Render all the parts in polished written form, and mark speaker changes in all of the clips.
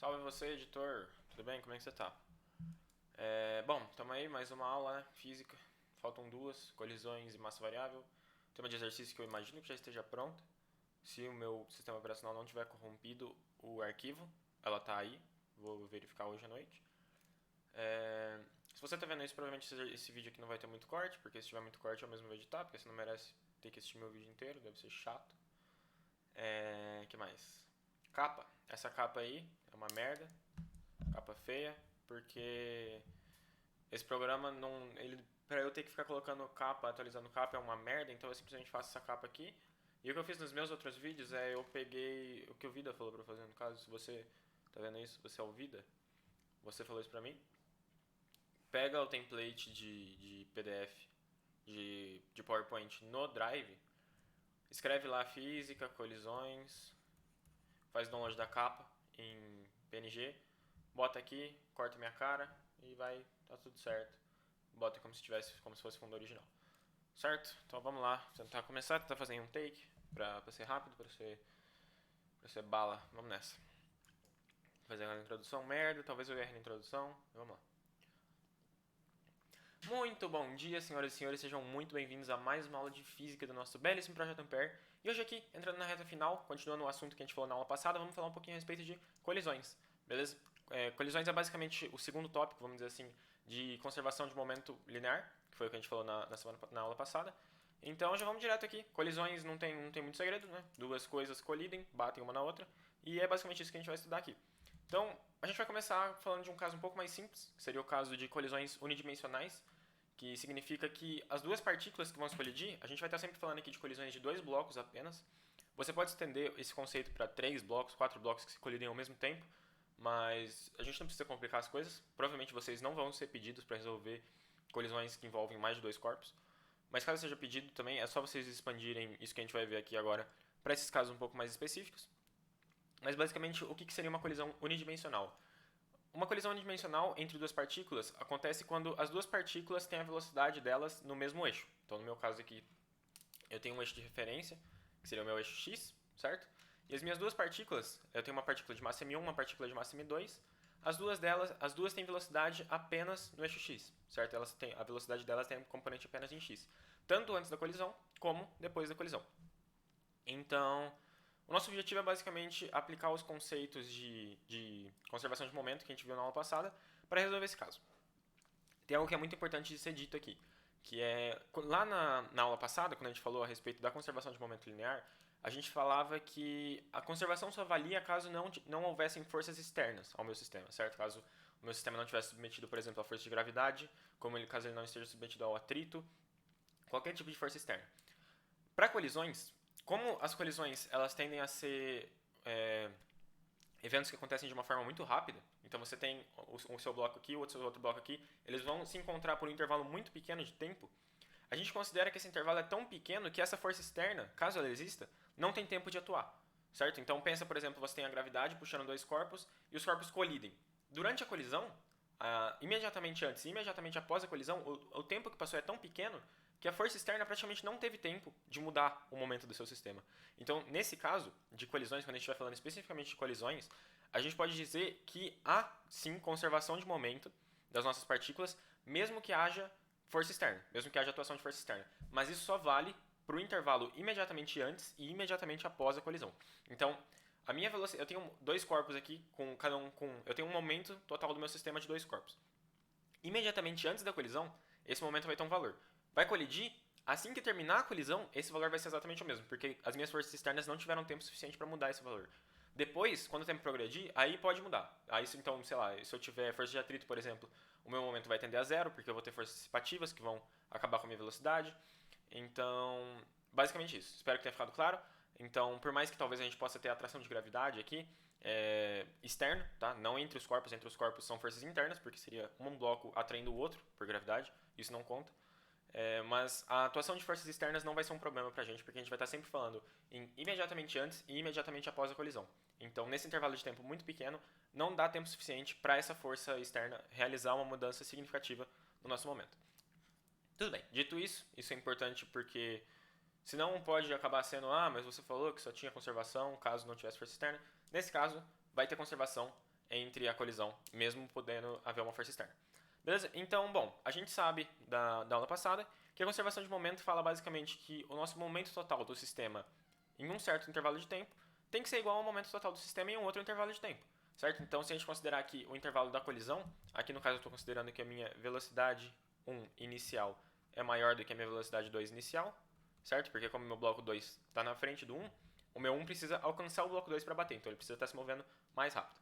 Speaker 1: Salve você, editor. Tudo bem? Como é que você tá? Bom, estamos aí, mais uma aula, né? Física. Faltam duas, colisões e massa variável. Tema de exercício que eu imagino que já esteja pronta. Se o meu sistema operacional não tiver corrompido o arquivo, ela tá aí. Vou verificar hoje à noite. Se você tá vendo isso, provavelmente esse vídeo aqui não vai ter muito corte, porque se tiver muito corte eu mesmo vou editar, porque você não merece ter que assistir meu vídeo inteiro, deve ser chato. Que mais? Capa. Essa capa aí é uma merda. Capa feia, porque esse programa não. Ele, pra eu ter que ficar colocando capa, atualizando capa é uma merda, então eu simplesmente faço essa capa aqui. E o que eu fiz nos meus outros vídeos é eu peguei o que o Vida falou pra eu fazer, no caso, se você tá vendo isso, você é o Vida, você falou isso pra mim. Pega o template de PDF de PowerPoint no Drive, escreve lá física, colisões, faz download da capa em PNG, bota aqui, corta minha cara e vai, tá tudo certo. Bota como se fosse fundo original. Certo? Então vamos lá, tentar começar, tentar fazer um take pra ser rápido, pra ser bala. Vamos nessa. Fazer a introdução, merda, talvez eu erre na introdução. Vamos lá. Muito bom dia, senhoras e senhores, sejam muito bem-vindos a mais uma aula de física do nosso belíssimo Projeto Ampere. E hoje aqui, entrando na reta final, continuando o assunto que a gente falou na aula passada, vamos falar um pouquinho a respeito de colisões, beleza? Colisões é basicamente o segundo tópico, vamos dizer assim, de conservação de momento linear, que foi o que a gente falou na aula passada. Então já vamos direto aqui. Colisões não tem muito segredo, né? Duas coisas colidem, batem uma na outra, e é basicamente isso que a gente vai estudar aqui. Então, a gente vai começar falando de um caso um pouco mais simples, que seria o caso de colisões unidimensionais, que significa que as duas partículas que vão se colidir, a gente vai estar sempre falando aqui de colisões de dois blocos apenas. Você pode estender esse conceito para 3 blocos, 4 blocos que se colidem ao mesmo tempo, mas a gente não precisa complicar as coisas. Provavelmente vocês não vão ser pedidos para resolver colisões que envolvem mais de dois corpos, mas caso seja pedido também, é só vocês expandirem isso que a gente vai ver aqui agora para esses casos um pouco mais específicos. Mas basicamente, o que seria uma colisão unidimensional? Uma colisão unidimensional entre duas partículas acontece quando as duas partículas têm a velocidade delas no mesmo eixo. Então, no meu caso aqui, eu tenho um eixo de referência, que seria o meu eixo x, certo? E as minhas duas partículas, eu tenho uma partícula de massa m1, uma partícula de massa m2. As duas têm velocidade apenas no eixo x, certo? A velocidade delas tem um componente apenas em x, tanto antes da colisão como depois da colisão. Então, o nosso objetivo é basicamente aplicar os conceitos de conservação de momento que a gente viu na aula passada para resolver esse caso. Tem algo que é muito importante de ser dito aqui, que é, lá na aula passada, quando a gente falou a respeito da conservação de momento linear, a gente falava que a conservação só valia caso não houvessem forças externas ao meu sistema, certo? Caso o meu sistema não tivesse submetido, por exemplo, à força de gravidade, caso ele não esteja submetido ao atrito, qualquer tipo de força externa. Para colisões, como as colisões elas tendem a ser eventos que acontecem de uma forma muito rápida, então você tem o seu bloco aqui, o seu outro bloco aqui, eles vão se encontrar por um intervalo muito pequeno de tempo, a gente considera que esse intervalo é tão pequeno que essa força externa, caso ela exista, não tem tempo de atuar, certo? Então pensa, por exemplo, você tem a gravidade puxando dois corpos e os corpos colidem. Durante a colisão, imediatamente antes e imediatamente após a colisão, o tempo que passou é tão pequeno que a força externa praticamente não teve tempo de mudar o momento do seu sistema. Então, nesse caso de colisões, quando a gente estiver falando especificamente de colisões, a gente pode dizer que há sim conservação de momento das nossas partículas, mesmo que haja força externa, mesmo que haja atuação de força externa. Mas isso só vale para o intervalo imediatamente antes e imediatamente após a colisão. Então, a minha velocidade, eu tenho dois corpos aqui, com cada um com, eu tenho um momento total do meu sistema de dois corpos. Imediatamente antes da colisão, esse momento vai ter um valor. Vai colidir, assim que terminar a colisão, esse valor vai ser exatamente o mesmo, porque as minhas forças externas não tiveram tempo suficiente para mudar esse valor. Depois, quando o tempo progredir, aí pode mudar. Aí, então, sei lá, se eu tiver força de atrito, por exemplo, o meu momento vai tender a zero, porque eu vou ter forças dissipativas que vão acabar com a minha velocidade. Então, basicamente isso. Espero que tenha ficado claro. Então, por mais que talvez a gente possa ter atração de gravidade aqui, externo, tá? Não entre os corpos são forças internas, porque seria um bloco atraindo o outro por gravidade, isso não conta. Mas a atuação de forças externas não vai ser um problema pra gente, porque a gente vai estar sempre falando em imediatamente antes e imediatamente após a colisão. Então, nesse intervalo de tempo muito pequeno, não dá tempo suficiente para essa força externa realizar uma mudança significativa no nosso momento. Tudo bem, dito isso, isso é importante porque senão pode acabar sendo, mas você falou que só tinha conservação caso não tivesse força externa. Nesse caso, vai ter conservação entre a colisão, mesmo podendo haver uma força externa. Beleza? Então, bom, a gente sabe da aula passada que a conservação de momento fala basicamente que o nosso momento total do sistema em um certo intervalo de tempo tem que ser igual ao momento total do sistema em um outro intervalo de tempo, certo? Então, se a gente considerar aqui o intervalo da colisão, aqui no caso eu estou considerando que a minha velocidade 1 inicial é maior do que a minha velocidade 2 inicial, certo? Porque como o meu bloco 2 está na frente do 1, o meu 1 precisa alcançar o bloco 2 para bater, então ele precisa estar se movendo mais rápido.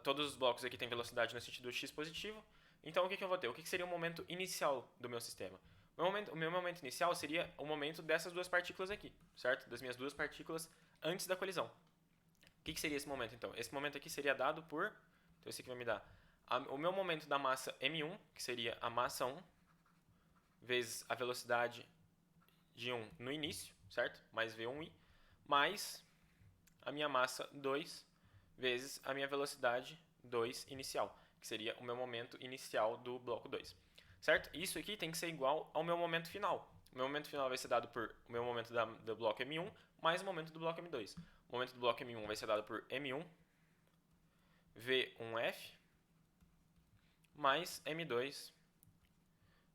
Speaker 1: Todos os blocos aqui têm velocidade no sentido x positivo, então o que eu vou ter? O que seria o momento inicial do meu sistema? O meu momento inicial seria o momento dessas duas partículas aqui, certo? Das minhas duas partículas antes da colisão. O que seria esse momento, então? Esse momento aqui seria dado por... Então, esse aqui vai me dar o meu momento da massa m1, que seria a massa 1, vezes a velocidade de 1 no início, certo? Mais v1i, mais a minha massa 2, vezes a minha velocidade 2 inicial, que seria o meu momento inicial do bloco 2. Certo? Isso aqui tem que ser igual ao meu momento final. O meu momento final vai ser dado por o meu momento do bloco M1 mais o momento do bloco M2. O momento do bloco M1 vai ser dado por M1 V1F mais M2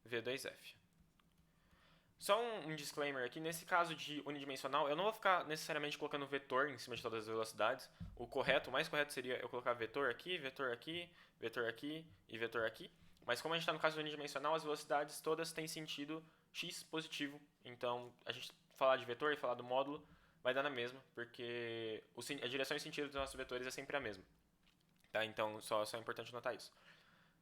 Speaker 1: V2F. Só um disclaimer aqui, nesse caso de unidimensional, eu não vou ficar necessariamente colocando vetor em cima de todas as velocidades. O mais correto seria eu colocar vetor aqui, vetor aqui, vetor aqui e vetor aqui. Mas como a gente está no caso unidimensional, as velocidades todas têm sentido x positivo. Então, a gente falar de vetor e falar do módulo vai dar na mesma, porque a direção e sentido dos nossos vetores é sempre a mesma. Tá? Então, só é importante notar isso.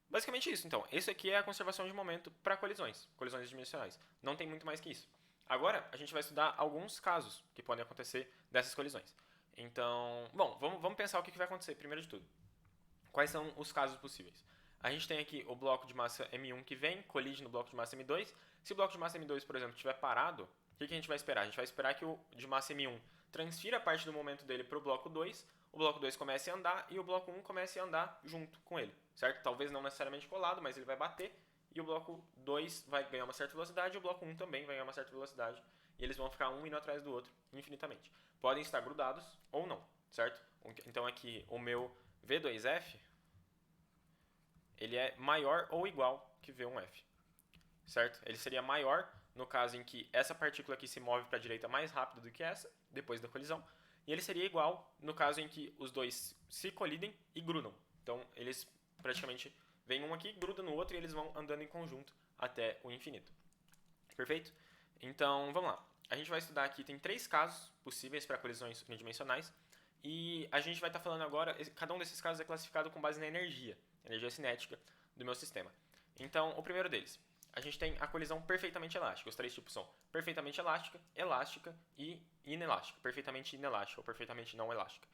Speaker 1: Basicamente isso, então. Esse aqui é a conservação de momento para colisões dimensionais. Não tem muito mais que isso. Agora, a gente vai estudar alguns casos que podem acontecer dessas colisões. Então, bom, vamos pensar o que vai acontecer primeiro de tudo. Quais são os casos possíveis? A gente tem aqui o bloco de massa M1 que vem, colide no bloco de massa M2. Se o bloco de massa M2, por exemplo, estiver parado, o que a gente vai esperar? A gente vai esperar que o de massa M1 transfira parte do momento dele para o bloco 2, o bloco 2 comece a andar e o bloco 1 comece a andar junto com ele, certo? Talvez não necessariamente colado, mas ele vai bater e o bloco 2 vai ganhar uma certa velocidade e o bloco 1 também vai ganhar uma certa velocidade e eles vão ficar um indo atrás do outro infinitamente. Podem estar grudados ou não, certo? Então aqui o meu V2F ele é maior ou igual que V1F, certo? Ele seria maior no caso em que essa partícula aqui se move para a direita mais rápido do que essa, depois da colisão, e ele seria igual no caso em que os dois se colidem e grudam. Então, eles praticamente vêm um aqui, grudam no outro e eles vão andando em conjunto até o infinito. Perfeito? Então, vamos lá. A gente vai estudar aqui, tem 3 casos possíveis para colisões unidimensionais, e a gente vai estar falando agora, cada um desses casos é classificado com base na energia cinética do meu sistema. Então, o primeiro deles, a gente tem a colisão perfeitamente elástica. Os 3 tipos são perfeitamente elástica, elástica e inelástica. Perfeitamente inelástica ou perfeitamente não elástica.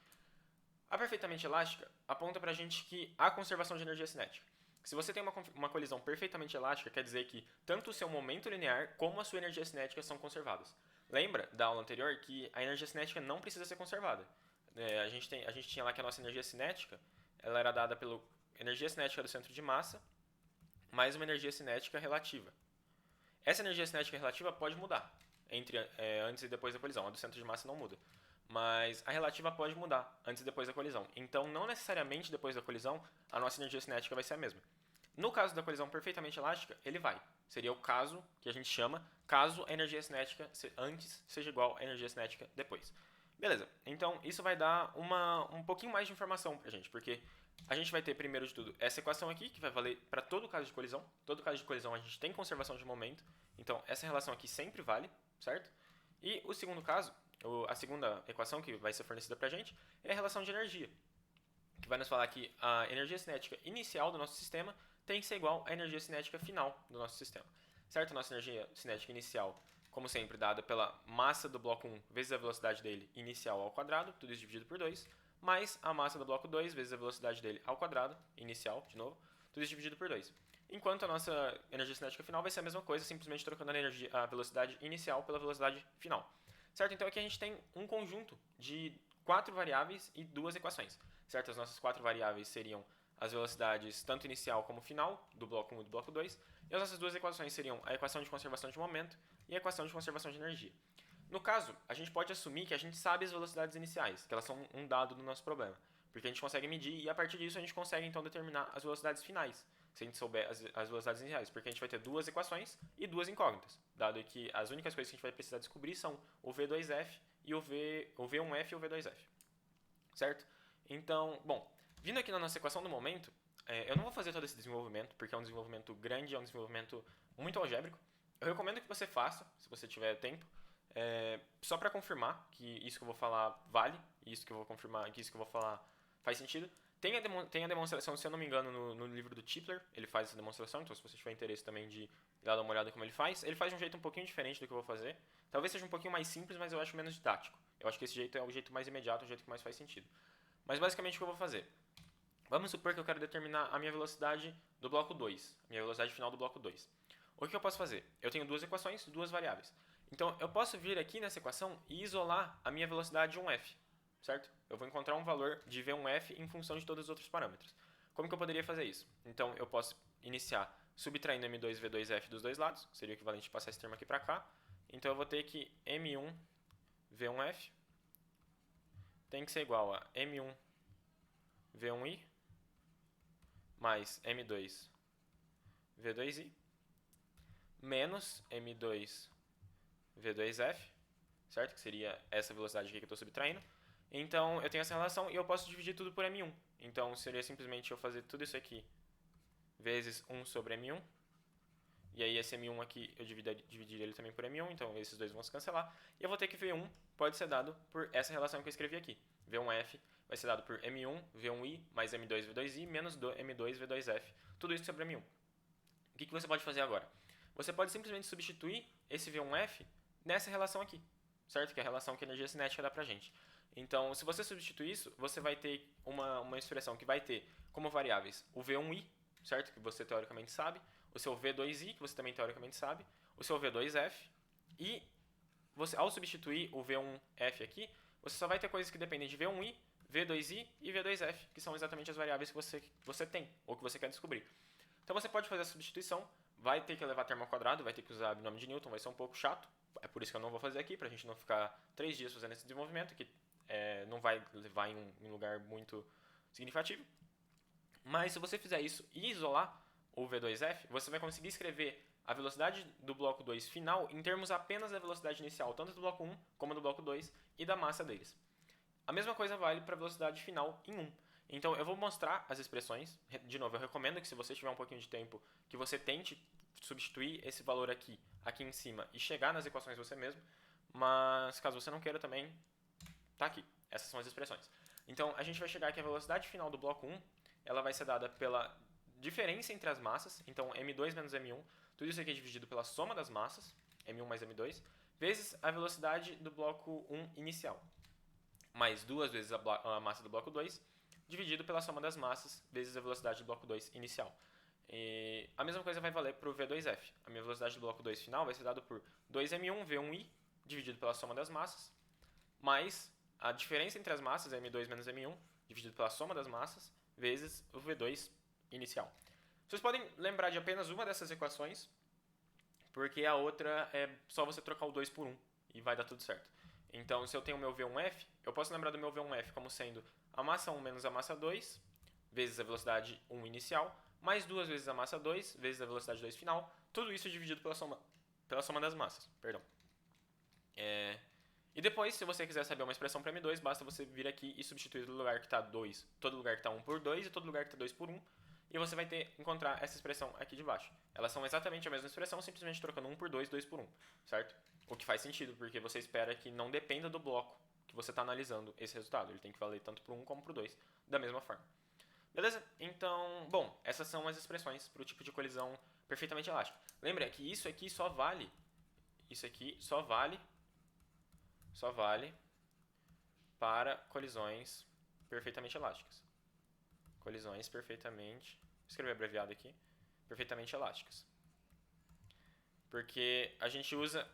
Speaker 1: A perfeitamente elástica aponta pra gente que há conservação de energia cinética. Se você tem uma colisão perfeitamente elástica, quer dizer que tanto o seu momento linear como a sua energia cinética são conservados. Lembra da aula anterior que a energia cinética não precisa ser conservada. A gente tinha lá que a nossa energia cinética ela era dada pela energia cinética do centro de massa mais uma energia cinética relativa. Essa energia cinética relativa pode mudar entre antes e depois da colisão. A do centro de massa não muda. Mas a relativa pode mudar antes e depois da colisão. Então, não necessariamente depois da colisão, a nossa energia cinética vai ser a mesma. No caso da colisão perfeitamente elástica, ele vai. Seria o caso que a gente chama caso a energia cinética antes seja igual à energia cinética depois. Beleza, então isso vai dar um pouquinho mais de informação pra gente, porque a gente vai ter, primeiro de tudo, essa equação aqui, que vai valer para todo caso de colisão. Todo caso de colisão a gente tem conservação de momento, então essa relação aqui sempre vale, certo? E o segundo caso, a segunda equação que vai ser fornecida pra gente, é a relação de energia, que vai nos falar que a energia cinética inicial do nosso sistema tem que ser igual à energia cinética final do nosso sistema, certo? A nossa energia cinética inicial, como sempre, dada pela massa do bloco 1 vezes a velocidade dele inicial ao quadrado, tudo isso dividido por 2, mais a massa do bloco 2 vezes a velocidade dele ao quadrado, inicial, de novo, tudo isso dividido por 2. Enquanto a nossa energia cinética final vai ser a mesma coisa, simplesmente trocando a velocidade inicial pela velocidade final. Certo? Então aqui a gente tem um conjunto de 4 variáveis e 2 equações. Certo? As nossas 4 variáveis seriam as velocidades tanto inicial como final, do bloco 1 e do bloco 2, e as nossas 2 equações seriam a equação de conservação de momento e a equação de conservação de energia. No caso, a gente pode assumir que a gente sabe as velocidades iniciais, que elas são um dado do nosso problema. porque a gente consegue medir e a partir disso a gente consegue então determinar as velocidades finais, se a gente souber as velocidades iniciais, porque a gente vai ter duas equações e duas incógnitas, dado que as únicas coisas que a gente vai precisar descobrir são o V2F e o V1F e o V2F, certo? Então, bom, vindo aqui na nossa equação do momento, eu não vou fazer todo esse desenvolvimento, porque é um desenvolvimento grande, é um desenvolvimento muito algébrico. Eu recomendo que você faça, se você tiver tempo, só para confirmar que isso que eu vou falar vale, e isso que eu vou confirmar, que isso que eu vou falar faz sentido. Tem a demonstração, se eu não me engano, no livro do Tipler, ele faz essa demonstração, então se você tiver interesse também de ir lá dar uma olhada como ele faz de um jeito um pouquinho diferente do que eu vou fazer. Talvez seja um pouquinho mais simples, mas eu acho menos didático. Eu acho que esse jeito é o jeito mais imediato, o jeito que mais faz sentido. Mas basicamente o que eu vou fazer? Vamos supor que eu quero determinar a minha velocidade do bloco 2, a minha velocidade final do bloco 2. O que eu posso fazer? Eu tenho duas equações, duas variáveis. Então, eu posso vir aqui nessa equação e isolar a minha velocidade 1f, certo? Eu vou encontrar um valor de v1f em função de todos os outros parâmetros. Como que eu poderia fazer isso? Então, eu posso iniciar subtraindo m2 e v2f dos dois lados, seria o equivalente de passar esse termo aqui para cá. Então, eu vou ter que m1 v1f tem que ser igual a m1 v1i mais m2 v2i menos m2 v2f, certo? Que seria essa velocidade aqui que eu estou subtraindo. Então, eu tenho essa relação e eu posso dividir tudo por m1. Então, seria simplesmente eu fazer tudo isso aqui vezes 1 sobre m1. E aí, esse m1 aqui, eu dividiria ele também por m1. Então, esses dois vão se cancelar. E eu vou ter que v1 pode ser dado por essa relação que eu escrevi aqui. v1f vai ser dado por m1 v1i mais m2 v2i menos m2 v2f. Tudo isso sobre m1. O que você pode fazer agora? Você pode simplesmente substituir esse v1f nessa relação aqui, certo? Que é a relação que a energia cinética dá pra gente. Então, se você substituir isso, você vai ter uma expressão que vai ter como variáveis o v1i, certo? Que você teoricamente sabe, o seu v2i, que você também teoricamente sabe, o seu v2f, e você, ao substituir o v1f aqui, você só vai ter coisas que dependem de v1i, v2i e v2f, que são exatamente as variáveis que você tem, ou que você quer descobrir. Então você pode fazer a substituição, vai ter que levar termo ao quadrado, vai ter que usar binômio de Newton, vai ser um pouco chato, é por isso que eu não vou fazer aqui, pra gente não ficar 3 dias fazendo esse desenvolvimento, que não vai levar em um lugar muito significativo. Mas se você fizer isso e isolar o V2F, você vai conseguir escrever a velocidade do bloco 2 final em termos apenas da velocidade inicial, tanto do bloco 1 como do bloco 2 e da massa deles. A mesma coisa vale para a velocidade final em 1. Então eu vou mostrar as expressões. De novo, eu recomendo que se você tiver um pouquinho de tempo, que você tente substituir esse valor aqui em cima e chegar nas equações você mesmo. Mas caso você não queira também, tá aqui. Essas são as expressões. Então a gente vai chegar aqui a velocidade final do bloco 1, ela vai ser dada pela diferença entre as massas, então m2 menos m1, tudo isso aqui é dividido pela soma das massas, m1 mais m2, vezes a velocidade do bloco 1 inicial, mais duas vezes a massa do bloco 2, dividido pela soma das massas, vezes a velocidade do bloco 2 inicial. E a mesma coisa vai valer para o V2F. A minha velocidade do bloco 2 final vai ser dada por 2m1 v1i, dividido pela soma das massas, mais a diferença entre as massas, m2 menos m1, dividido pela soma das massas, vezes o V2 inicial. Vocês podem lembrar de apenas uma dessas equações, porque a outra é só você trocar o 2 por 1 e vai dar tudo certo. Então, se eu tenho o meu V1F, eu posso lembrar do meu V1F como sendo a massa 1 menos a massa 2, vezes a velocidade 1 inicial, mais duas vezes a massa 2, vezes a velocidade 2 final, tudo isso dividido pela soma das massas. Perdão. E depois, se você quiser saber uma expressão para M2, basta você vir aqui e substituir todo lugar que está 2, todo lugar que está 1 por 2 e todo lugar que está 2 por 1, e você vai encontrar essa expressão aqui de baixo. Elas são exatamente a mesma expressão, simplesmente trocando 1 por 2, 2 por 1, certo? O que faz sentido, porque você espera que não dependa do bloco que você está analisando esse resultado. Ele tem que valer tanto para o 1 como para o 2, da mesma forma. Beleza? Então, bom, essas são as expressões para o tipo de colisão perfeitamente elástica. Lembra que isso aqui só vale para colisões perfeitamente elásticas. Colisões perfeitamente, vou escrever abreviado aqui, perfeitamente elásticas. Porque a gente usa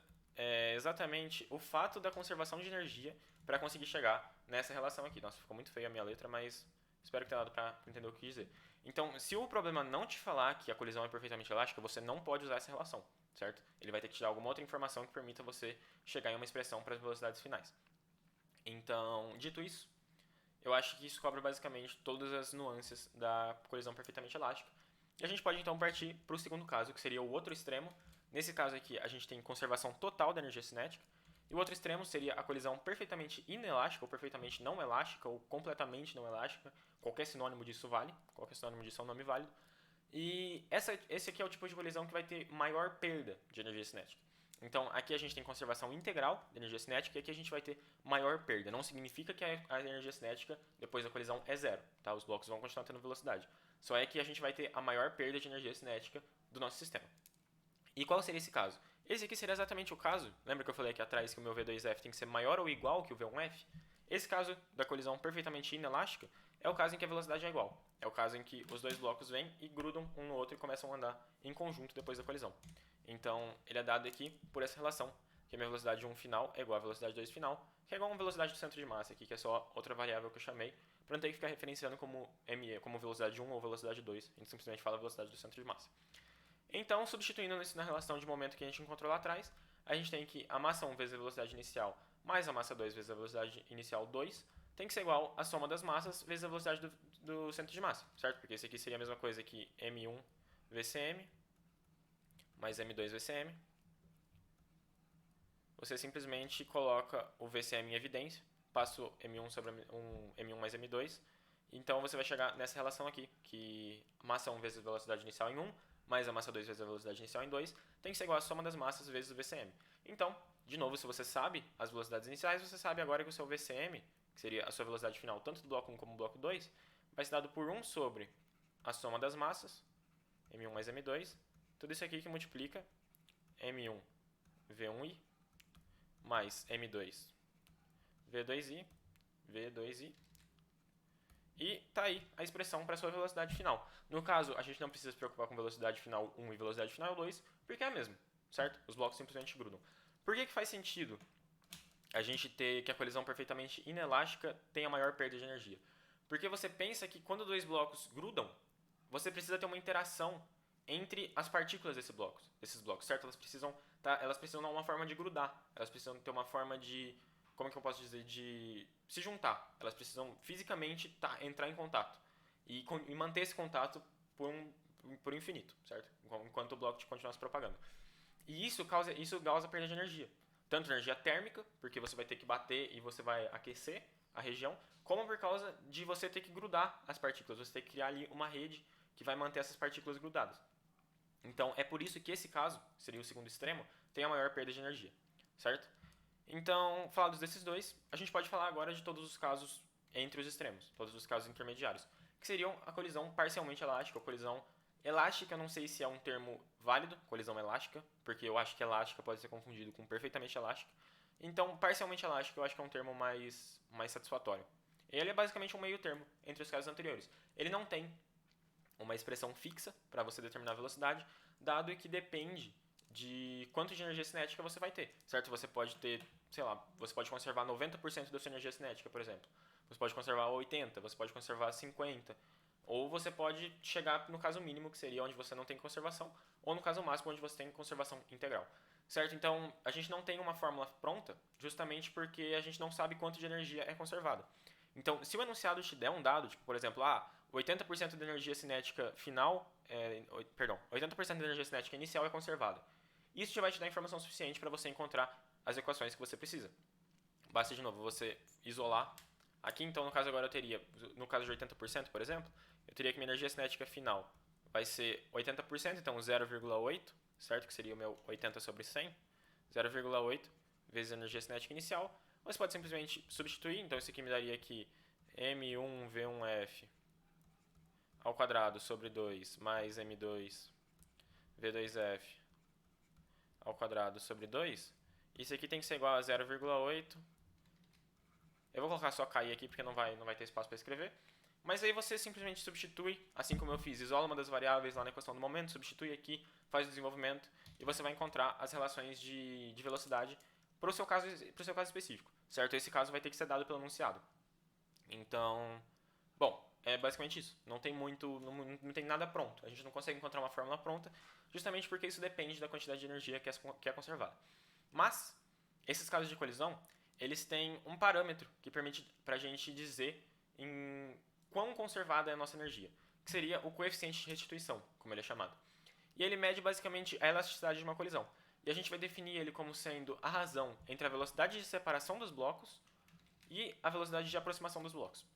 Speaker 1: exatamente o fato da conservação de energia para conseguir chegar nessa relação aqui. Nossa, ficou muito feia a minha letra, mas espero que tenha dado para entender o que quis dizer. Então, se o problema não te falar que a colisão é perfeitamente elástica, você não pode usar essa relação, certo? Ele vai ter que te dar alguma outra informação que permita você chegar em uma expressão para as velocidades finais. Então, dito isso, eu acho que isso cobre basicamente todas as nuances da colisão perfeitamente elástica. E a gente pode então partir para o segundo caso, que seria o outro extremo. Nesse caso aqui, a gente tem conservação total da energia cinética. E o outro extremo seria a colisão perfeitamente inelástica, ou perfeitamente não elástica, ou completamente não elástica. Qualquer sinônimo disso vale, qualquer sinônimo disso é um nome válido. E esse aqui é o tipo de colisão que vai ter maior perda de energia cinética. Então, aqui a gente tem conservação integral de energia cinética e aqui a gente vai ter maior perda. Não significa que a energia cinética depois da colisão é zero, tá? Os blocos vão continuar tendo velocidade. Só é que a gente vai ter a maior perda de energia cinética do nosso sistema. E qual seria esse caso? Esse aqui seria exatamente o caso. Lembra que eu falei aqui atrás que o meu V2F tem que ser maior ou igual que o V1F? Esse caso da colisão perfeitamente inelástica é o caso em que a velocidade é igual. É o caso em que os dois blocos vêm e grudam um no outro e começam a andar em conjunto depois da colisão. Então, ele é dado aqui por essa relação, que a minha velocidade 1 final é igual à velocidade 2 final, que é igual a uma velocidade do centro de massa aqui, que é só outra variável que eu chamei, para não ter que ficar referenciando como ME, como velocidade 1 ou velocidade 2. A gente simplesmente fala velocidade do centro de massa. Então, substituindo isso na relação de momento que a gente encontrou lá atrás, a gente tem que a massa 1 vezes a velocidade inicial mais a massa 2 vezes a velocidade inicial 2 tem que ser igual à soma das massas vezes a velocidade do centro de massa, certo? Porque esse aqui seria a mesma coisa que M1 VCM mais M2 VCM. Você simplesmente coloca o VCM em evidência, passa o M1 sobre M1 mais M2, então você vai chegar nessa relação aqui, que massa 1 vezes a velocidade inicial em 1, mais a massa 2 vezes a velocidade inicial em 2, tem que ser igual à soma das massas vezes o VCM. Então, de novo, se você sabe as velocidades iniciais, você sabe agora que o seu VCM, que seria a sua velocidade final tanto do bloco 1 como do bloco 2, vai ser dado por 1 sobre a soma das massas, M1 mais M2, tudo isso aqui que multiplica M1 V1i mais M2 V2i, V2i, e tá aí a expressão para a sua velocidade final. No caso, a gente não precisa se preocupar com velocidade final 1 e velocidade final 2, porque é a mesma, certo? Os blocos simplesmente grudam. Por que faz sentido a gente ter que a colisão perfeitamente inelástica tenha maior perda de energia? Porque você pensa que quando dois blocos grudam, você precisa ter uma interação entre as partículas desses blocos, certo? Elas precisam dar uma forma de grudar, elas precisam ter uma forma de, como é que eu posso dizer, de se juntar. Elas precisam fisicamente entrar em contato e manter esse contato por infinito, certo? Enquanto o bloco continua se propagando. E isso causa perda de energia. Tanto energia térmica, porque você vai ter que bater e você vai aquecer a região, como por causa de você ter que grudar as partículas, você ter que criar ali uma rede que vai manter essas partículas grudadas. Então, é por isso que esse caso, seria o segundo extremo, tem a maior perda de energia, certo? Então, falados desses dois, a gente pode falar agora de todos os casos entre os extremos, todos os casos intermediários, que seriam a colisão parcialmente elástica, ou colisão elástica, eu não sei se é um termo válido, colisão elástica, porque eu acho que elástica pode ser confundido com perfeitamente elástica. Então, parcialmente elástica eu acho que é um termo mais satisfatório. Ele é basicamente um meio termo entre os casos anteriores. Ele não tem uma expressão fixa para você determinar a velocidade, dado que depende de quanto de energia cinética você vai ter, certo? Você pode ter, sei lá, você pode conservar 90% da sua energia cinética, por exemplo. Você pode conservar 80%, você pode conservar 50%, ou você pode chegar no caso mínimo, que seria onde você não tem conservação, ou no caso máximo, onde você tem conservação integral, certo? Então, a gente não tem uma fórmula pronta, justamente porque a gente não sabe quanto de energia é conservada. Então, se o enunciado te der um dado, tipo, por exemplo, 80% da energia cinética final, 80% da energia cinética inicial é conservada. Isso já vai te dar informação suficiente para você encontrar as equações que você precisa. Basta, de novo, você isolar. Aqui, então, no caso agora eu teria, no caso de 80%, por exemplo, eu teria que minha energia cinética final vai ser 80%, então 0,8, certo? Que seria o meu 80 sobre 100. 0,8 vezes a energia cinética inicial. Você pode simplesmente substituir, então isso aqui me daria aqui M1V1F ao quadrado sobre 2 mais M2 V2F ao quadrado sobre 2. Isso aqui tem que ser igual a 0,8. Eu vou colocar só KI aqui porque não vai ter espaço para escrever. Mas aí você simplesmente substitui, assim como eu fiz, isola uma das variáveis lá na equação do momento, substitui aqui, faz o desenvolvimento e você vai encontrar as relações de velocidade para o seu caso específico, certo? Esse caso vai ter que ser dado pelo enunciado. Então, bom, é basicamente isso. Não tem não tem nada pronto. A gente não consegue encontrar uma fórmula pronta, justamente porque isso depende da quantidade de energia que é conservada. Mas, esses casos de colisão, eles têm um parâmetro que permite para a gente dizer em quão conservada é a nossa energia, que seria o coeficiente de restituição, como ele é chamado. E ele mede basicamente a elasticidade de uma colisão. E a gente vai definir ele como sendo a razão entre a velocidade de separação dos blocos e a velocidade de aproximação dos blocos.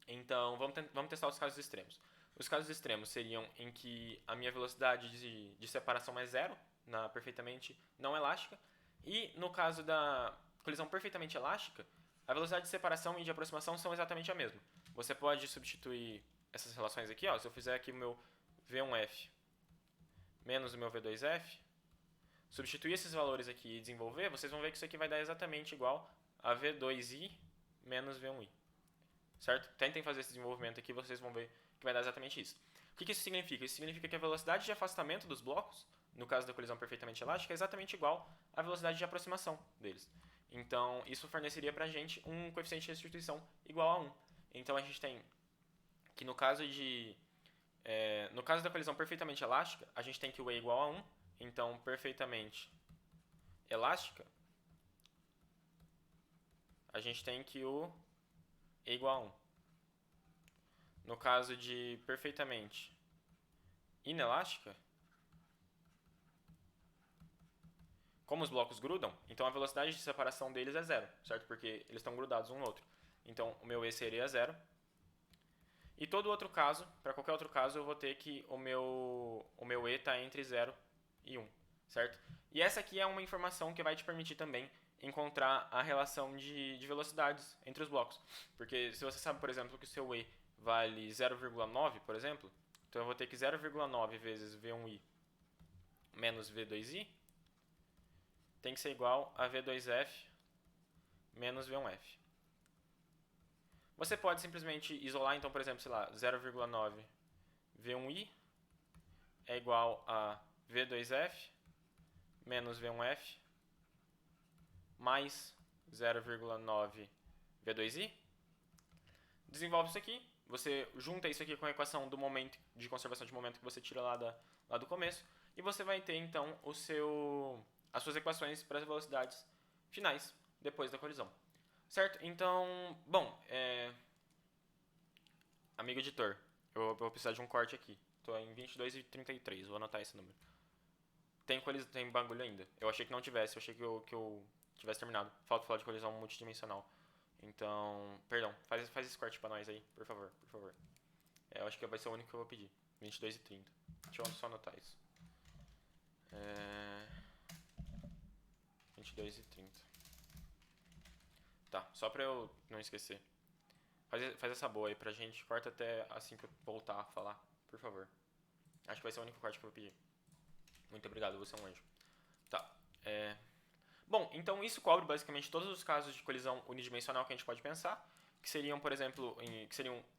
Speaker 1: Então, vamos testar os casos extremos. Os casos extremos seriam em que a minha velocidade de separação é zero, na perfeitamente não elástica, e no caso da colisão perfeitamente elástica, a velocidade de separação e de aproximação são exatamente a mesma. Você pode substituir essas relações aqui, ó, se eu fizer aqui o meu V1F menos o meu V2F, substituir esses valores aqui e desenvolver, vocês vão ver que isso aqui vai dar exatamente igual a V2I menos V1I. Certo? Tentem fazer esse desenvolvimento aqui, vocês vão ver que vai dar exatamente isso. O que isso significa? Isso significa que a velocidade de afastamento dos blocos, no caso da colisão perfeitamente elástica, é exatamente igual à velocidade de aproximação deles. Então, isso forneceria pra gente um coeficiente de restituição igual a 1. Então, a gente tem que no caso da colisão perfeitamente elástica, a gente tem que o E igual a 1. Então, perfeitamente elástica, a gente tem que o E igual a 1. No caso de perfeitamente inelástica, como os blocos grudam, então a velocidade de separação deles é zero, certo? Porque eles estão grudados um no outro. Então, o meu E seria zero. E todo outro caso, para qualquer outro caso, eu vou ter que o meu E está entre 0 e 1, certo? E essa aqui é uma informação que vai te permitir também encontrar a relação de velocidades entre os blocos. Porque se você sabe, por exemplo, que o seu E vale 0,9, por exemplo, então eu vou ter que 0,9 vezes V1i menos V2i tem que ser igual a V2f menos V1f. Você pode simplesmente isolar, então, por exemplo, sei lá, 0,9 V1i é igual a V2f menos V1f mais 0,9 V2i. Desenvolve isso aqui, você junta isso aqui com a equação do momento de conservação de momento que você tira lá do começo, e você vai ter então as suas equações para as velocidades finais depois da colisão. Certo? Então, bom, amigo editor, eu vou precisar de um corte aqui. Estou em 22:33, vou anotar esse número. Tem bagulho ainda. Eu achei que não tivesse, eu achei que eu tivesse terminado. Falta falar de colisão multidimensional. Então, perdão, faz esse corte pra nós aí, por favor, por favor. Eu acho que vai ser o único que eu vou pedir. 22:30. Deixa eu só anotar isso. 22:30. Tá, só pra eu não esquecer. Faz essa boa aí pra gente. Corta até assim que eu voltar a falar, por favor. Acho que vai ser o único corte que eu vou pedir. Muito obrigado, você é um anjo. Tá, Bom, então isso cobre basicamente todos os casos de colisão unidimensional que a gente pode pensar, que seriam, por exemplo,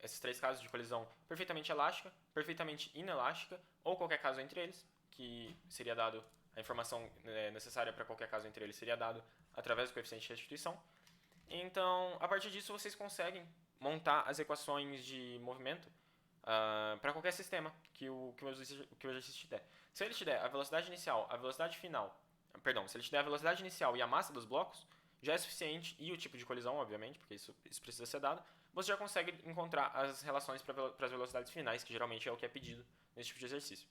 Speaker 1: esses 3 casos de colisão perfeitamente elástica, perfeitamente inelástica, ou qualquer caso entre eles, que seria dado, a informação necessária para qualquer caso entre eles seria dado através do coeficiente de restituição. Então, a partir disso, vocês conseguem montar as equações de movimento para qualquer sistema que o exercício te der. Se ele te der a velocidade inicial, a velocidade final, se ele te der a velocidade inicial e a massa dos blocos, já é suficiente, e o tipo de colisão, obviamente, porque isso precisa ser dado, você já consegue encontrar as relações para as velocidades finais, que geralmente é o que é pedido nesse tipo de exercício.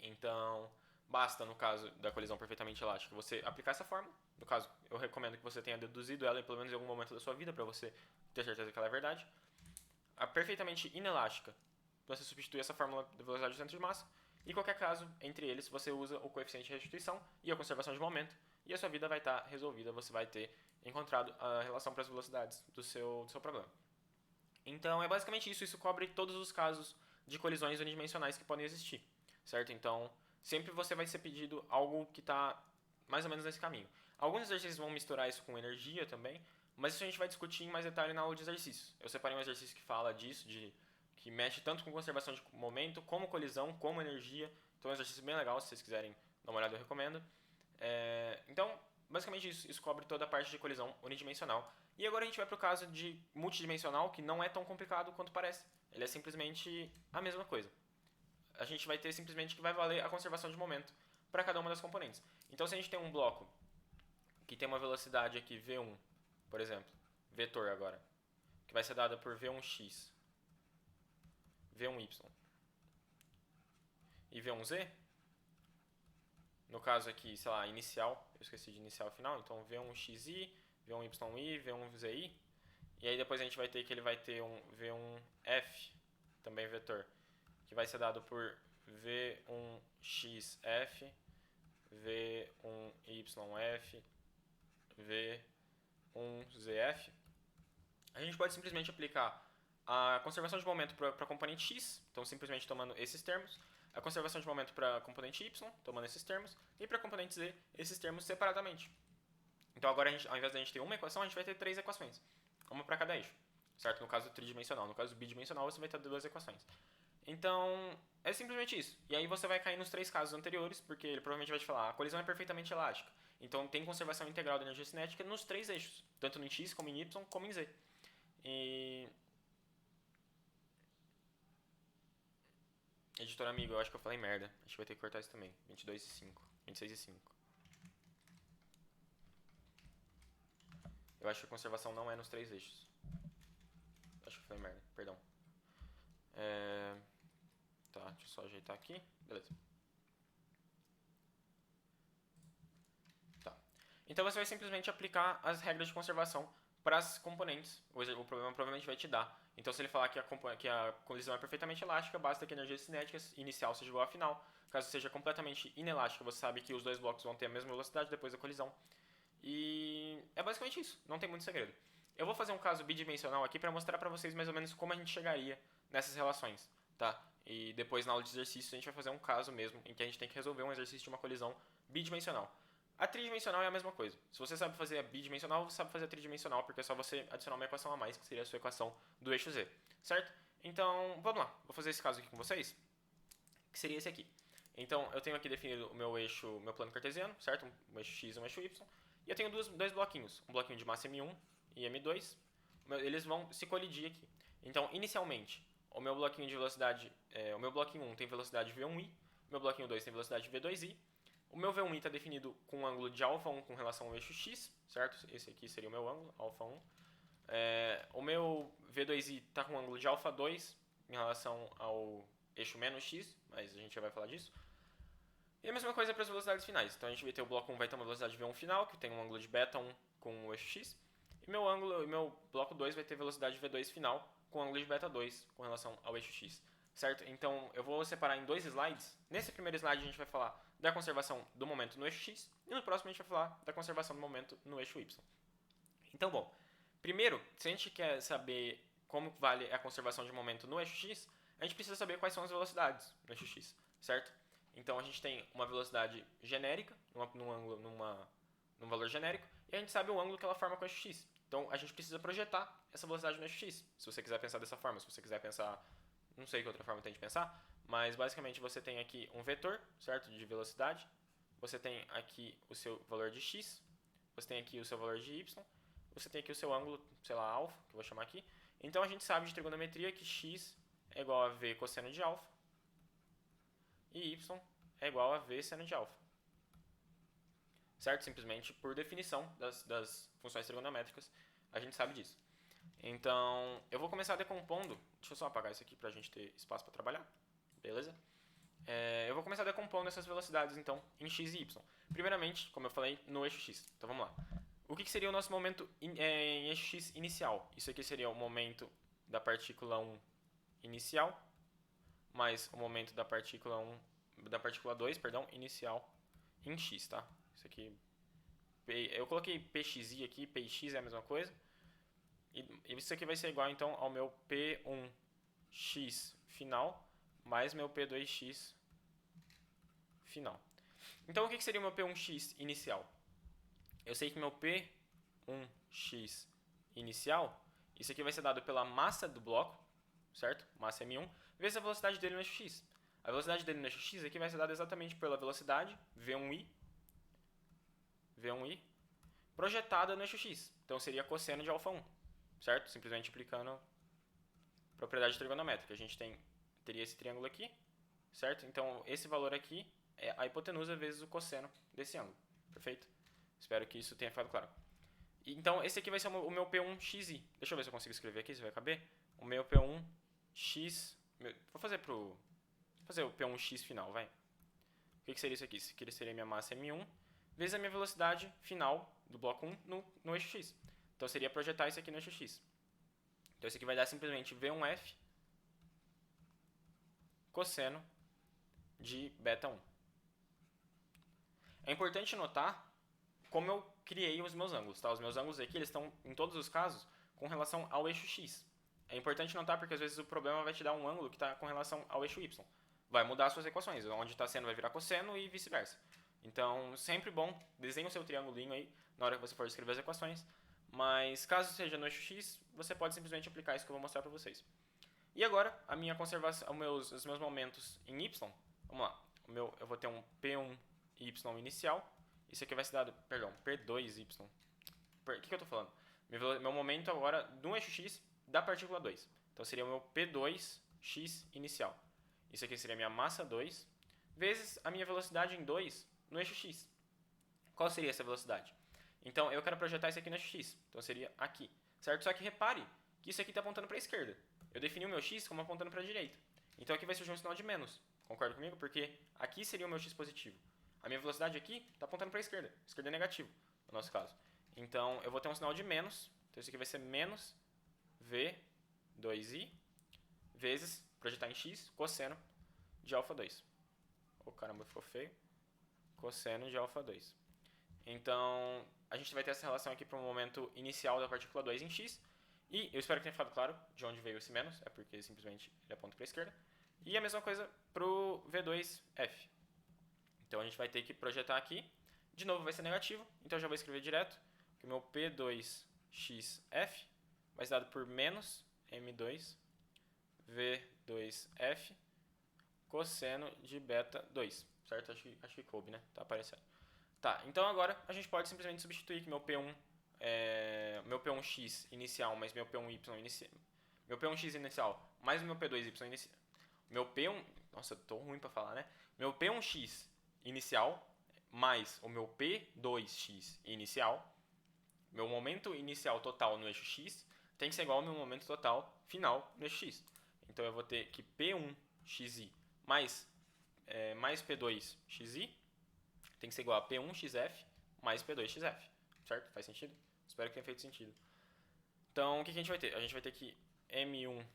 Speaker 1: Então, basta, no caso da colisão perfeitamente elástica, você aplicar essa fórmula. No caso, eu recomendo que você tenha deduzido ela, pelo menos em algum momento da sua vida, para você ter certeza que ela é verdade. A perfeitamente inelástica, você substitui essa fórmula da velocidade do centro de massa, e qualquer caso, entre eles, você usa o coeficiente de restituição e a conservação de momento, e a sua vida vai estar resolvida, você vai ter encontrado a relação para as velocidades do seu problema. Então, é basicamente isso cobre todos os casos de colisões unidimensionais que podem existir, certo? Então, sempre você vai ser pedido algo que está mais ou menos nesse caminho. Alguns exercícios vão misturar isso com energia também, mas isso a gente vai discutir em mais detalhe na aula de exercícios. Eu separei um exercício que fala disso, que mexe tanto com conservação de momento, como colisão, como energia. Então é um exercício bem legal, se vocês quiserem dar uma olhada eu recomendo. Então, basicamente isso cobre toda a parte de colisão unidimensional. E agora a gente vai para o caso de multidimensional, que não é tão complicado quanto parece. Ele é simplesmente a mesma coisa. A gente vai ter simplesmente que vai valer a conservação de momento para cada uma das componentes. Então, se a gente tem um bloco que tem uma velocidade aqui V1, por exemplo, vetor agora, que vai ser dada por V1x, V1y e V1z, no caso aqui, sei lá, inicial, eu esqueci de inicial e final, então V1xi, V1yi, V1zi, e aí depois a gente vai ter que ele vai ter um V1f, também vetor, que vai ser dado por V1xf, V1yf, V1zf. A gente pode simplesmente aplicar a conservação de momento para componente x, então simplesmente tomando esses termos, a conservação de momento para componente y, tomando esses termos, e para componente z, esses termos separadamente. Então agora, ao invés de a gente ter uma equação, a gente vai ter 3 equações, uma para cada eixo, certo? No caso tridimensional, no caso bidimensional, você vai ter 2 equações. Então, é simplesmente isso. E aí você vai cair nos 3 casos anteriores, porque ele provavelmente vai te falar, a colisão é perfeitamente elástica. Então tem conservação integral da energia cinética nos 3 eixos, tanto em x, como em y, como em z. E... Editor amigo, eu acho que eu falei merda. Acho que vai ter que cortar isso também. 22 e 5. 26 e 5. Eu acho que a conservação não é nos 3 eixos. Acho que eu falei merda, perdão. Tá, deixa eu só ajeitar aqui. Beleza. Tá. Então você vai simplesmente aplicar as regras de conservação para as componentes. O problema provavelmente vai te dar. Então se ele falar que a colisão é perfeitamente elástica, basta que a energia cinética inicial seja igual à final. Caso seja completamente inelástica, você sabe que os dois blocos vão ter a mesma velocidade depois da colisão. E é basicamente isso, não tem muito segredo. Eu vou fazer um caso bidimensional aqui para mostrar para vocês mais ou menos como a gente chegaria nessas relações, tá? E depois na aula de exercícios a gente vai fazer um caso mesmo em que a gente tem que resolver um exercício de uma colisão bidimensional. A tridimensional é a mesma coisa. Se você sabe fazer a bidimensional, você sabe fazer a tridimensional, porque é só você adicionar uma equação a mais, que seria a sua equação do eixo Z, certo? Então, vamos lá. Vou fazer esse caso aqui com vocês, que seria esse aqui. Então, eu tenho aqui definido o meu eixo, meu plano cartesiano, certo? Um eixo X e um eixo Y. E eu tenho dois bloquinhos. Um bloquinho de massa M1 e M2. Eles vão se colidir aqui. Então, inicialmente, o meu bloquinho de velocidade... o meu bloquinho 1 tem velocidade V1i. O meu bloquinho 2 tem velocidade V2i. O meu V1i está definido com um ângulo de alfa 1 com relação ao eixo X, certo? Esse aqui seria o meu ângulo, alfa 1. O meu V2i está com um ângulo de alfa 2 em relação ao eixo menos X, mas a gente já vai falar disso. E a mesma coisa para as velocidades finais. Então a gente vai ter o bloco 1 vai ter uma velocidade V1 final, que tem um ângulo de beta 1 com o eixo X. E meu bloco 2 vai ter velocidade V2 final com ângulo de beta 2 com relação ao eixo X. Certo? Então eu vou separar em 2 slides. Nesse primeiro slide a gente vai falar da conservação do momento no eixo X. E no próximo a gente vai falar da conservação do momento no eixo Y. Então, bom. Primeiro, se a gente quer saber como vale a conservação de momento no eixo X, a gente precisa saber quais são as velocidades no eixo X. Certo? Então a gente tem uma velocidade genérica, num valor genérico, e a gente sabe o ângulo que ela forma com o eixo X. Então a gente precisa projetar essa velocidade no eixo X. Se você quiser pensar dessa forma, se você quiser pensar, não sei que outra forma tem de pensar, mas basicamente você tem aqui um vetor, certo, de velocidade, você tem aqui o seu valor de X, você tem aqui o seu valor de Y, você tem aqui o seu ângulo, sei lá, alfa, que eu vou chamar aqui. Então a gente sabe de trigonometria que X é igual a V cosseno de alfa, e y é igual a v seno de alfa. Certo? Simplesmente por definição das funções trigonométricas, a gente sabe disso. Então, eu vou começar decompondo. Deixa eu só apagar isso aqui para a gente ter espaço para trabalhar. Beleza? Eu vou começar decompondo essas velocidades, então, em x e y. Primeiramente, como eu falei, no eixo x. Então, vamos lá. O que seria o nosso momento em eixo x inicial? Isso aqui seria o momento da partícula 1 inicial, mais o momento da partícula 2, inicial em x, tá? Isso aqui, eu coloquei pxi aqui, px é a mesma coisa. E isso aqui vai ser igual, então, ao meu p1x final mais meu p2x final. Então, o que seria o meu p1x inicial? Eu sei que meu p1x inicial, isso aqui vai ser dado pela massa do bloco, certo? Massa m1, vezes a velocidade dele no eixo x. A velocidade dele no eixo x aqui vai ser dada exatamente pela velocidade v1i, projetada no eixo x. Então seria cosseno de alfa 1, certo? Simplesmente aplicando propriedade trigonométrica. A gente teria esse triângulo aqui, certo? Então esse valor aqui é a hipotenusa vezes o cosseno desse ângulo. Perfeito? Espero que isso tenha ficado claro. Então, esse aqui vai ser o meu P1xi. Deixa eu ver se eu consigo escrever aqui, se vai caber. O meu P1x... Vou fazer o P1x final, vai. O que seria isso aqui? Isso aqui seria a minha massa M1 vezes a minha velocidade final do bloco 1 no eixo x. Então, seria projetar isso aqui no eixo x. Então, isso aqui vai dar simplesmente V1F cosseno de beta 1. É importante notar como eu criei os meus ângulos. Tá? Os meus ângulos aqui eles estão, em todos os casos, com relação ao eixo x. É importante notar porque às vezes o problema vai te dar um ângulo que está com relação ao eixo y. Vai mudar as suas equações. Onde está seno vai virar cosseno e vice-versa. Então, sempre bom, desenhe o seu triangulinho aí na hora que você for escrever as equações. Mas caso seja no eixo x, você pode simplesmente aplicar isso que eu vou mostrar para vocês. E agora, a minha conservação, os meus momentos em y, vamos lá. Eu vou ter um P1y inicial. Isso aqui vai ser dado, perdão, P2y. O que eu estou falando? Meu momento agora no eixo x da partícula 2. Então seria o meu P2x inicial. Isso aqui seria a minha massa 2 vezes a minha velocidade em 2 no eixo x. Qual seria essa velocidade? Então eu quero projetar isso aqui no eixo x. Então seria aqui, certo? Só que repare que isso aqui está apontando para a esquerda. Eu defini o meu x como apontando para a direita. Então aqui vai surgir um sinal de menos. Concorda comigo? Porque aqui seria o meu x positivo. A minha velocidade aqui está apontando para a esquerda. Esquerda é negativo, no nosso caso. Então eu vou ter um sinal de menos. Então isso aqui vai ser menos V2i vezes, projetar em x, cosseno de alfa 2. Oh, caramba, ficou feio. Cosseno de alfa 2. Então, a gente vai ter essa relação aqui para o momento inicial da partícula 2 em x. E eu espero que tenha ficado claro de onde veio esse menos. É porque simplesmente ele aponta para a esquerda. E a mesma coisa para o V2f. Então, a gente vai ter que projetar aqui. De novo, vai ser negativo. Então, eu já vou escrever direto que o meu P2xf vai ser dado por menos M2 V2f cosseno de beta 2, certo? Acho que coube, né? Tá aparecendo. Tá, então agora a gente pode simplesmente substituir que meu P1x inicial mais meu P1y inicial, meu P1x inicial mais o meu P2y inicial, meu P1, nossa, eu tô ruim pra falar, né? Meu P1x inicial mais o meu P2x inicial, meu momento inicial total no eixo x tem que ser igual ao meu momento total final no eixo x. Então eu vou ter que P1xi mais P2xi tem que ser igual a P1xf mais P2xf. Certo? Faz sentido? Espero que tenha feito sentido. Então, o que a gente vai ter? A gente vai ter que M1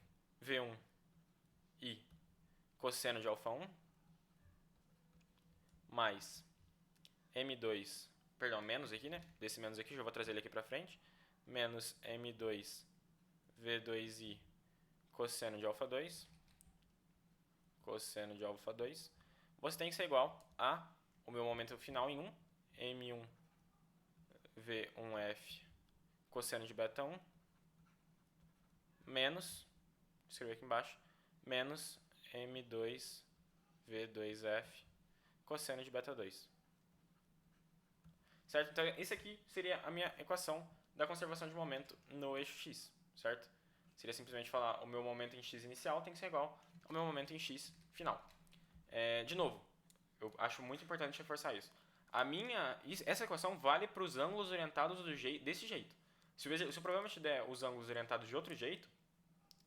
Speaker 1: V1i cosseno de alfa 1 mais M2, perdão, menos aqui, né? Desse menos aqui, já vou trazer ele aqui pra frente. Menos M2 V2i cosseno de alfa 2. Cosseno de alfa 2. Você tem que ser igual a o meu momento final em 1. M1 V1f cosseno de beta 1. Menos, vou escrever aqui embaixo, menos M2 V2f cosseno de beta 2. Certo? Então, esse aqui seria a minha equação da conservação de momento no eixo x, certo? Seria simplesmente falar o meu momento em x inicial tem que ser igual ao meu momento em x final. De novo, eu acho muito importante reforçar isso. Essa equação vale para os ângulos orientados desse jeito. Se o problema te der os ângulos orientados de outro jeito,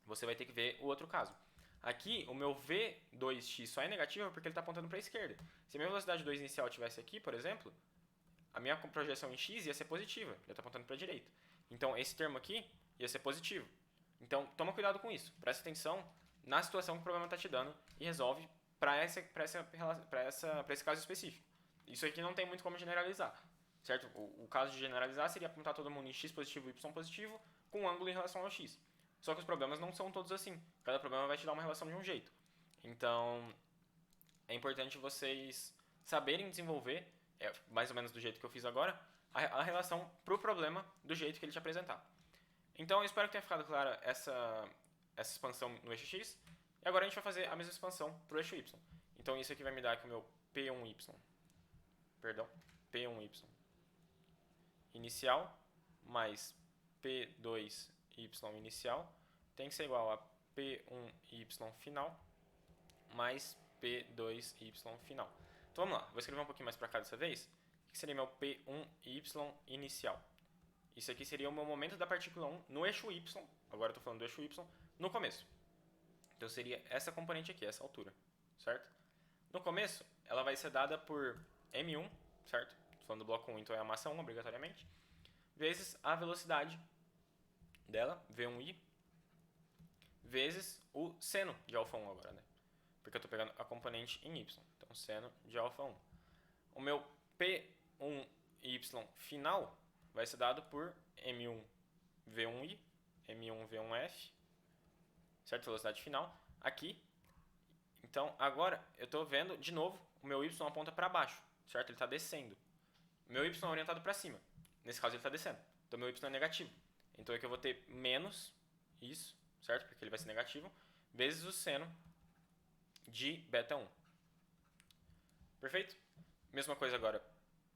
Speaker 1: você vai ter que ver o outro caso. Aqui, o meu V2x só é negativo porque ele está apontando para a esquerda. Se a minha velocidade 2 inicial estivesse aqui, por exemplo, a minha projeção em x ia ser positiva, ele está apontando para a direita. Então, esse termo aqui ia ser positivo. Então, toma cuidado com isso. Presta atenção na situação que o problema está te dando e resolve para esse caso específico. Isso aqui não tem muito como generalizar, certo? O caso de generalizar seria apontar todo mundo em x positivo e y positivo com um ângulo em relação ao x. Só que os problemas não são todos assim. Cada problema vai te dar uma relação de um jeito. Então, é importante vocês saberem desenvolver, mais ou menos do jeito que eu fiz agora, a relação para o problema do jeito que ele te apresentar. Então, eu espero que tenha ficado clara essa expansão no eixo x. E agora a gente vai fazer a mesma expansão para o eixo y. Então, isso aqui vai me dar que o meu P1y inicial mais P2y inicial tem que ser igual a P1y final mais P2y final. Então vamos lá, vou escrever um pouquinho mais para cá dessa vez. O que seria meu P1y inicial? isso aqui seria o meu momento da partícula 1 no eixo y, agora eu estou falando do eixo y, no começo. Então seria essa componente aqui, essa altura, certo? No começo, ela vai ser dada por m1, certo? Estou falando do bloco 1, então é a massa 1, obrigatoriamente, vezes a velocidade dela, v1i, vezes o seno de alfa 1 agora, né? Porque eu estou pegando a componente em y, então seno de alfa 1. O meu P1y final vai ser dado por m1 v1i, m1 v1f, certo? Velocidade final, aqui. Então, agora eu estou vendo, de novo, o meu y aponta para baixo, certo? Ele está descendo. O meu y é orientado para cima. Nesse caso, ele está descendo. Então, meu y é negativo. Então, aqui eu vou ter menos isso, certo? Porque ele vai ser negativo, vezes o seno de beta 1. Perfeito? Mesma coisa agora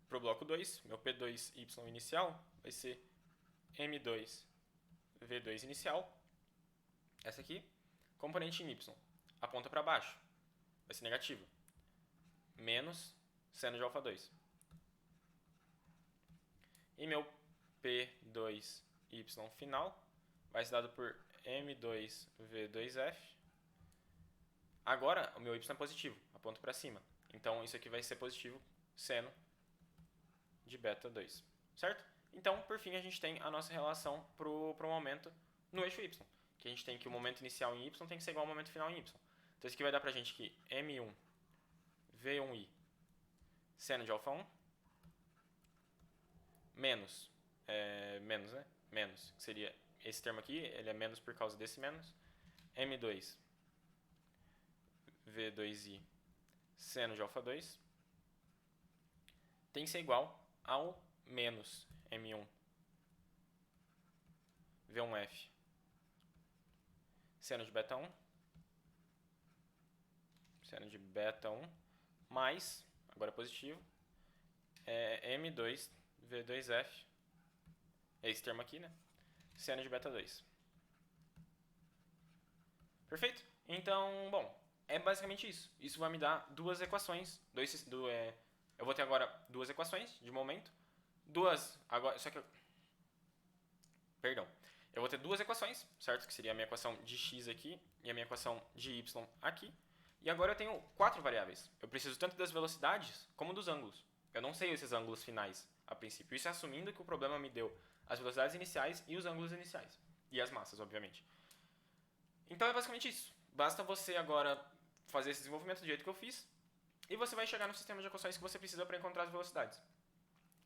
Speaker 1: para o bloco 2. Meu P2y inicial vai ser M2 V2 inicial. Essa aqui. Componente em y. Aponta para baixo. Vai ser negativo. Menos seno de alfa 2. E meu P2y final vai ser dado por M2 V2f. Agora, o meu y é positivo. Aponta para cima. Então, isso aqui vai ser positivo seno de beta 2. Certo? Então, por fim, a gente tem a nossa relação para o momento no eixo y. Que a gente tem que o momento inicial em y tem que ser igual ao momento final em y. Então, isso aqui vai dar pra gente que m1 v1i seno de alfa 1 menos, né? Menos, que seria esse termo aqui, ele é menos por causa desse menos. m2 v2i seno de alfa 2 tem que ser igual ao menos m1 v1f seno de beta 1 seno de beta 1 mais, agora positivo, m2 v2f, é esse termo aqui, né? Seno de beta 2. Perfeito? Então, bom, é basicamente isso. Isso vai me dar duas equações. Eu vou ter agora duas equações de momento. Perdão. Eu vou ter duas equações, certo? Que seria a minha equação de x aqui e a minha equação de y aqui. E agora eu tenho 4 variáveis. Eu preciso tanto das velocidades como dos ângulos. Eu não sei esses ângulos finais a princípio. Isso é assumindo que o problema me deu as velocidades iniciais e os ângulos iniciais. E as massas, obviamente. Então é basicamente isso. Basta você agora fazer esse desenvolvimento do jeito que eu fiz e você vai chegar no sistema de equações que você precisa para encontrar as velocidades.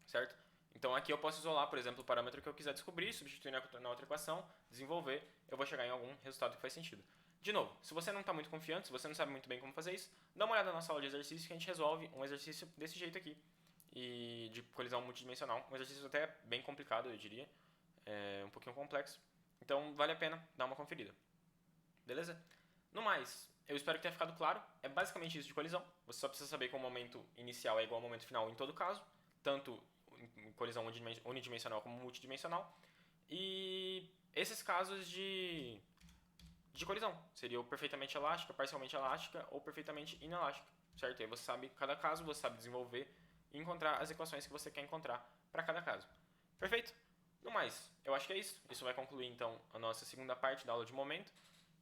Speaker 1: Certo? Então aqui eu posso isolar, por exemplo, o parâmetro que eu quiser descobrir, substituir na outra equação, desenvolver, eu vou chegar em algum resultado que faz sentido. De novo, se você não está muito confiante, se você não sabe muito bem como fazer isso, dá uma olhada na nossa aula de exercício que a gente resolve um exercício desse jeito aqui, e de colisão multidimensional, um exercício até bem complicado, eu diria, um pouquinho complexo, então vale a pena dar uma conferida. Beleza? No mais, eu espero que tenha ficado claro, é basicamente isso de colisão, você só precisa saber que o momento inicial é igual ao momento final em todo caso, tanto em colisão unidimensional como multidimensional, e esses casos de colisão. Seria ou perfeitamente elástica, parcialmente elástica ou perfeitamente inelástica, certo? Aí você sabe cada caso, você sabe desenvolver e encontrar as equações que você quer encontrar para cada caso. Perfeito? No mais, eu acho que é isso. Isso vai concluir então a nossa segunda parte da aula de momento.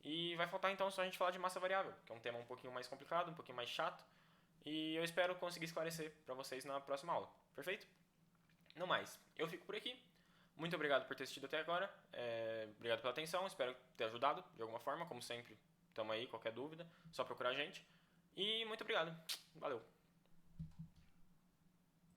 Speaker 1: E vai faltar então só a gente falar de massa variável, que é um tema um pouquinho mais complicado, um pouquinho mais chato. E eu espero conseguir esclarecer para vocês na próxima aula. Perfeito? No mais, eu fico por aqui. Muito obrigado por ter assistido até agora. Obrigado pela atenção. Espero ter ajudado de alguma forma. Como sempre, estamos aí. Qualquer dúvida, só procurar a gente. E muito obrigado. Valeu.